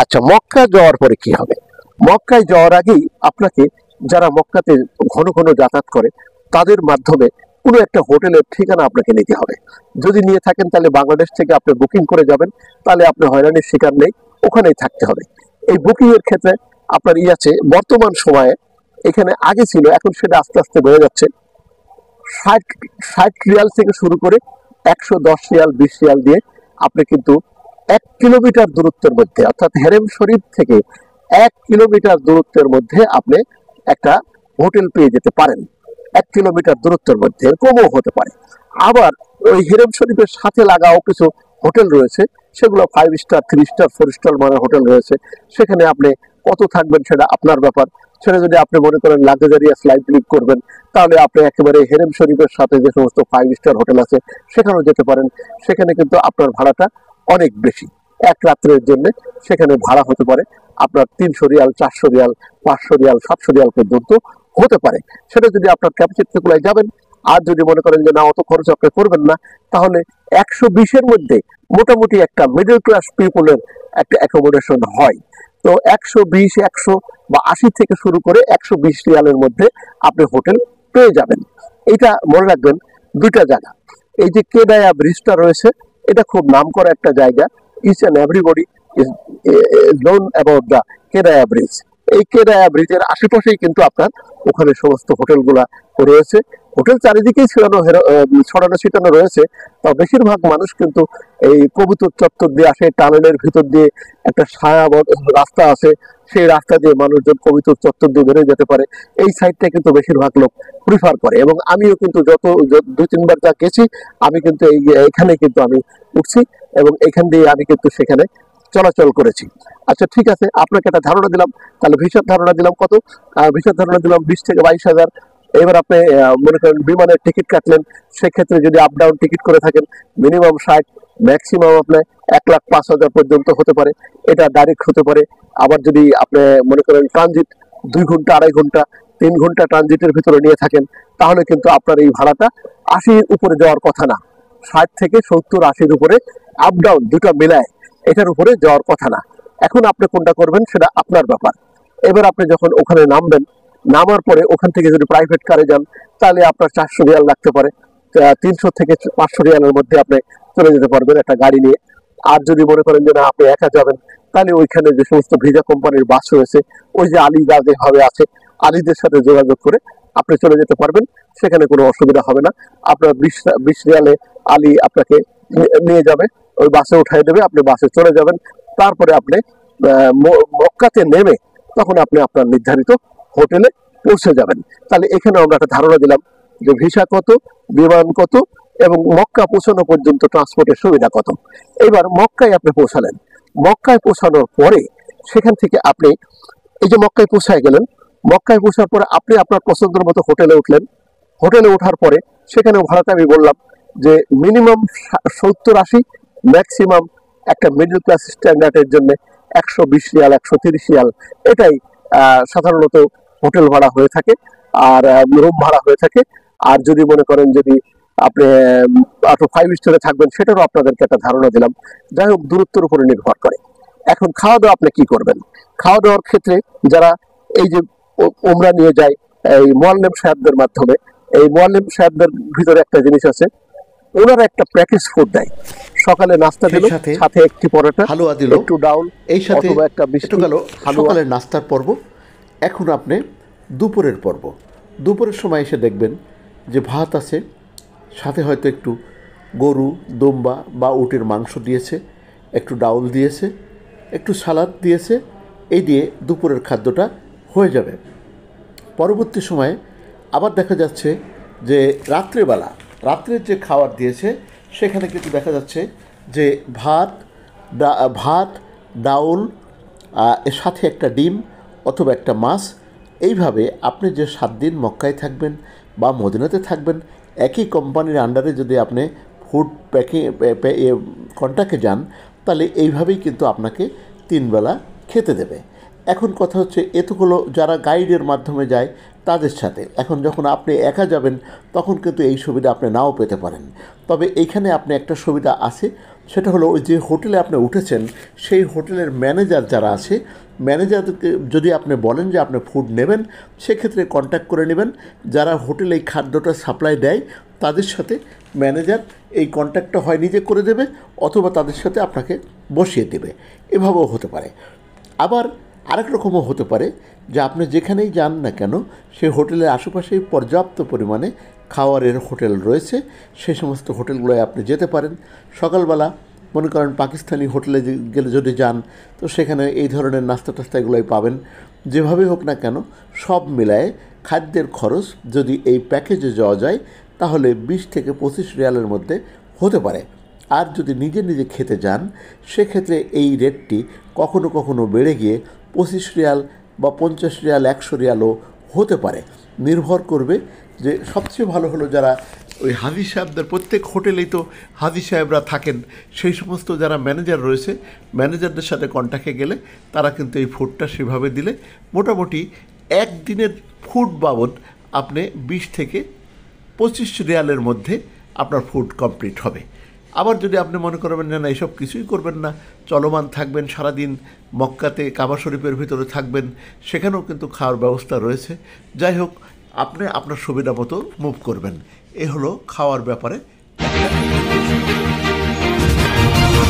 আচ্ছা, মক্কা যাওয়ার পরে কি হবে? মক্কায় যাওয়ার আগেই আপনাকে, যারা মক্কাতে ঘন ঘন যাতায়াত করে, তাদের মাধ্যমে কোনো একটা হোটেলের ঠিকানা আপনাকে নিতে হবে। যদি নিয়ে থাকেন তাহলে বাংলাদেশ থেকে আপনি বুকিং করে যাবেন, তাহলে আপনি হয়রানির শিকার নেই, ওখানেই থাকতে হবে। এই বুকিং এর ক্ষেত্রে আপনার আছে, বর্তমান সময়ে এখানে আগে ছিল, এখন সেটা আস্তে আস্তে বেড়ে যাচ্ছে। 60 রিয়াল থেকে শুরু করে 110 রিয়াল, 20 রিয়াল দিয়ে আপনি কিন্তু 1 কিলোমিটার দূরত্বের মধ্যে, অর্থাৎ হেরেম শরীফ থেকে 1 কিলোমিটার দূরত্বের মধ্যে আপনি একটা হোটেল পেয়ে যেতে পারেন। 1 কিলোমিটার দূরত্বের মধ্যে, এরকমও হতে পারে। আবার ওই হেরেম শরীফের সাথে লাগাও কিছু হোটেল রয়েছে, সেগুলো 5 স্টার, 3 স্টার, 4 স্টার মানের হোটেল রয়েছে। সেখানে আপনি কত থাকবেন সেটা আপনার ব্যাপার। সেটা যদি আপনি মনে করেন লাক্সারিয়াস লাইফ লিভ করবেন, তাহলে আপনি একেবারে হেরেম শরীফের সাথে যে সমস্ত 5 স্টার হোটেল আছে সেখানেও যেতে পারেন। সেখানে কিন্তু আপনার ভাড়াটা অনেক বেশি। এক রাত্রের জন্য সেখানে ভাড়া হতে পারে আপনার 300 রিয়াল, 400 রিয়াল, 500 রিয়াল, 700 রিয়াল পর্যন্ত হতে পারে। সেটা যদি আপনার ক্যাপাসিটি গুলাই যাবেন। আর যদি মনে করেন যে না, অত খরচ আপনি করবেন না, তাহলে 120-এর মধ্যে মোটামুটি একটা মিডল ক্লাস পিপলের একটা অ্যাকোমোডেশন হয়। তো 120, 100 বা 80 থেকে শুরু করে 120 রিয়ালের মধ্যে আপনি হোটেল পেয়ে যাবেন। এটা মনে রাখবেন, দুইটা জায়গা। এই যে কেদায়া ব্রিজটা রয়েছে, এটা খুব নামকরা একটা জায়গা। Each and everybody is known about the কেদায়া ব্রিজ। এই কেদায়া ব্রিজের আশেপাশেই কিন্তু আপনার ওখানে সমস্ত হোটেলগুলা রয়েছে। হোটেল চারিদিকেই ছড়ানো ছিটানো রয়েছে। তা বেশিরভাগ মানুষ কিন্তু এই কবুতর চত্বর দিয়ে আসে, টানেলের ভিতর দিয়ে একটা ছায়াবদ্ধ রাস্তা আছে, সেই রাস্তা দিয়ে মানুষজন কবুতর চত্বর দিয়ে বেরিয়ে যেতে পারে। এই সাইডটা কিন্তু বেশিরভাগ লোক প্রিফার করে, এবং আমিও কিন্তু যত 2-3 বার যা গেছি, আমি কিন্তু এখানে কিন্তু আমি উঠছি, এবং এখান দিয়ে আমি কিন্তু সেখানে চলাচল করেছি। আচ্ছা, ঠিক আছে, আপনাকে একটা ধারণা দিলাম। তাহলে ভিসার ধারণা দিলাম কত? ভিসার ধারণা দিলাম 20 থেকে 22 হাজার। এবার আপনি মনে করেন বিমানের টিকিট কাটলেন, সেক্ষেত্রে যদি আপ ডাউন টিকিট করে থাকেন, মিনিমাম 60, ম্যাক্সিমাম আপনার 1,05,000 পর্যন্ত হতে পারে। এটা ডাইরেক্ট হতে পারে। আবার যদি আপনি মনে করেন ট্রানজিট 2 ঘন্টা, 2.5 ঘন্টা, 3 ঘন্টা ট্রানজিটের ভিতরে নিয়ে থাকেন, তাহলে কিন্তু আপনার এই ভাড়াটা 80-র উপরে যাওয়ার কথা না। 60 থেকে 70, 80-র উপরে আপ ডাউন দুটো মিলায় এটার উপরে যাওয়ার কথা না। এখন আপনি কোনটা করবেন সেটা আপনার ব্যাপার। এবার আপনি যখন ওখানে নামবেন, নামার পরে ওখান থেকে যদি প্রাইভেট কারে যান, তাহলে আপনার 400 রিয়াল লাগতে পারে। 300 থেকে 500 রিয়ালের মধ্যে আপনি চলে যেতে পারবেন একটা গাড়ি নিয়ে। আর যদি মনে করেন যে না, আপনি একা যাবেন, তাহলে ওইখানে যে সমস্ত ভিসা কোম্পানির বাস রয়েছে, ওই যে আলী যা যেভাবে আছে, আলীদের সাথে যোগাযোগ করে আপনি চলে যেতে পারবেন। সেখানে কোনো অসুবিধা হবে না। আপনার 20 রিয়ালে আলী আপনাকে নিয়ে যাবে, ওই বাসে উঠাই দেবে, আপনি বাসে চলে যাবেন। তারপরে আপনি মক্কাতে নেমে তখন আপনি আপনার নির্ধারিত হোটেলে পৌঁছে যাবেন। তাহলে এখানে আমরা একটা ধারণা দিলাম যে ভিসা কত, বিমান কত, এবং মক্কা পৌঁছানো পর্যন্ত ট্রান্সপোর্টের সুবিধা কত। এবার মক্কায় আপনি পৌঁছালেন। মক্কায় পৌঁছানোর পরে সেখান থেকে আপনি এই যে মক্কায় পৌঁছায় গেলেন, মক্কায় পৌঁছার পরে আপনি আপনার পছন্দের মতো হোটেলে উঠলেন। হোটেলে ওঠার পরে সেখানে ভাড়াটা আমি বললাম যে মিনিমাম 70-80, ম্যাক্সিমাম একটা মিডল ক্লাস স্ট্যান্ডার্ডের জন্য 120 রিয়াল, 130 রিয়াল, এটাই সাধারণত হোটেল ভাড়া হয়ে থাকে, আর রুম ভাড়া হয়ে থাকে। আর যদি মনে করেন যদি আপনি আরো 5 স্টারে থাকবেন, সেটারও আপনাদেরকে একটা ধারণা দিলাম। যাই হোক, দূরত্বের উপরে নির্ভর করে। এখন খাওয়া দাওয়া আপনি কি করবেন? খাওয়া দাওয়ার ক্ষেত্রে যারা এই যে উমরা নিয়ে যায় এই মুআল্লিম সাহেবদের মাধ্যমে, এই মুআল্লিম সাহেবদের ভিতরে একটা জিনিস আছে, ওনারা একটা প্যাকেজ ফুড দেয়। সকালে নাস্তা দিল, সাথে একটি পরোটা, হালুয়া দিল, একটু ডাউল, এই সাথে অথবা একটা মিষ্টি। সকালের নাস্তার পর্ব। এখন আপনি দুপুরের পর্ব। দুপুরের সময় এসে দেখবেন যে ভাত আছে, সাথে হয়তো একটু গরু, দম্বা বা উটের মাংস দিয়েছে, একটু ডাউল দিয়েছে, একটু সালাদ দিয়েছে। এই দিয়ে দুপুরের খাদ্যটা হয়ে যাবে। পরবর্তী সময়ে আবার দেখা যাচ্ছে যে রাত্রের যে খাবার দিয়েছে, সেখানে কিন্তু দেখা যাচ্ছে যে ভাত, ডাউল, এর সাথে একটা ডিম অথবা একটা মাছ। এইভাবে আপনি যে 7 দিন মক্কায় থাকবেন বা মদিনাতে থাকবেন, একই কোম্পানির আন্ডারে যদি আপনি ফুড কন্ট্রাক্টে যান, তাহলে এইভাবেই কিন্তু আপনাকে 3 বেলা খেতে দেবে। এখন কথা হচ্ছে, এতগুলো যারা গাইডের মাধ্যমে যায় তাদের সাথে। এখন যখন আপনি একা যাবেন, তখন কিন্তু এই সুবিধা আপনি নাও পেতে পারেন। তবে এইখানে আপনি একটা সুবিধা আছে সেটা হলো ওই যে হোটেলে আপনি উঠেছেন সেই হোটেলের ম্যানেজার যারা আছে, ম্যানেজারকে যদি আপনি বলেন যে আপনি ফুড নেবেন, সেক্ষেত্রে কন্ট্যাক্ট করে নেবেন। যারা হোটেলে এই খাদ্যটা সাপ্লাই দেয় তাদের সাথে ম্যানেজার এই কন্ট্যাক্টটা হয় নিজে করে দেবে, অথবা তাদের সাথে আপনাকে বসিয়ে দেবে। এভাবেও হতে পারে। আবার আরেক রকমও হতে পারে যে আপনি যেখানেই যান না কেন সেই হোটেলের আশেপাশেই পর্যাপ্ত পরিমাণে খাওয়ারের হোটেল রয়েছে, সেই সমস্ত হোটেলগুলোয় আপনি যেতে পারেন। সকালবেলা মনে করেন পাকিস্তানি হোটেলে গেলে যদি যান, তো সেখানে এই ধরনের নাস্তা টাস্তা এগুলোই পাবেন। যেভাবে হোক না কেন সব মিলায়ে খাদ্যের খরচ যদি এই প্যাকেজে যাওয়া যায় তাহলে 20 থেকে 25 রিয়ালের মধ্যে হতে পারে। আর যদি নিজে নিজে খেতে যান সেক্ষেত্রে এই রেটটি কখনো কখনো বেড়ে গিয়ে 25 রিয়াল বা 50 রিয়াল 100 রিয়ালও হতে পারে। নির্ভর করবে যে সবচেয়ে ভালো হলো যারা ওই হাজি সাহেবদের, প্রত্যেক হোটেলেই তো হাজি সাহেবরা থাকেন, সেই সমস্ত যারা ম্যানেজার রয়েছে ম্যানেজারদের সাথে কন্ট্যাক্টে গেলে তারা কিন্তু এই ফুডটা সেভাবে দিলে মোটামুটি একদিনের ফুড বাবদ আপনি 20 থেকে 25 রিয়ালের মধ্যে আপনার ফুড কমপ্লিট হবে। আবার যদি আপনি মনে করবেন যে না এসব কিছুই করবেন না, চলমান থাকবেন সারাদিন মক্কাতে কাবা শরীফের ভিতরে থাকবেন, সেখানেও কিন্তু খাওয়ার ব্যবস্থা রয়েছে। যাই হোক, আপনি আপনার সুবিধা মতো মুভ করবেন। এ হলো খাওয়ার ব্যাপারে